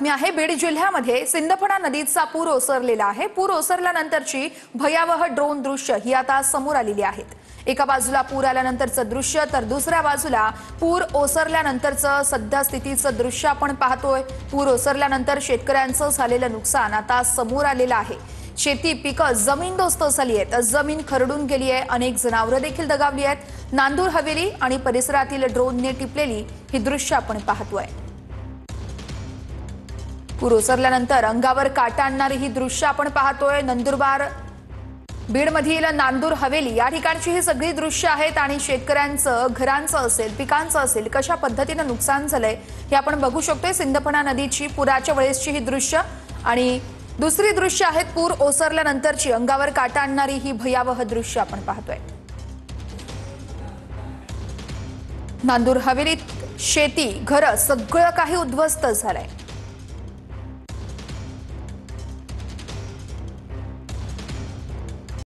बातमी आहे। बीड जिल्ह्यामध्ये सिंदफणा नदीचा पूर ओसरलेला आहे। पूर ओसरल्यानंतरची भयावह ड्रोन दृश्य ही आता समोर आलेली आहेत। एका बाजूला पूर आल्यानंतरचं दृश्य तर दुसऱ्या बाजूला पूर ओसरल्यानंतरचं सद्यस्थितीचं दृश्य आपण पाहतोय। पूर ओसरल्यानंतर शेतकऱ्यांचं झालेलं नुकसान आता समोर आलेलं आहे। शेती पिकं जमीनदोस्त झाली आहेत, जमीन खरडून गेली आहे, अनेक जनावरं देखील दगावली आहेत। नांदूर हवेली आणि परिसरातील ड्रोनने टिपलेली ही दृश्य आपण पाहतोय। पूर ओसरल्यानंतर अंगावर काटा आणणारी ही दृश्य आपण पाहतोय। नंदुरबार बीडमधील नांदूर हवेली या ठिकाणची ही सगळी दृश्य आहेत आणि शेतकऱ्यांचं घरांचं असेल, पिकांचं असेल, कशा पद्धतीने नुकसान झालंय हे आपण बघू शकतोय। सिंदफणा नदीची पुराच्या वेळेसची ही दृश्य आणि दुसरी दृश्य आहेत पूर ओसरल्यानंतरची अंगावर काटा आणणारी ही भयावह दृश्य आपण पाहतोय। नांदूर हवेलीत शेती, घर सगळं काही उद्ध्वस्त झालंय।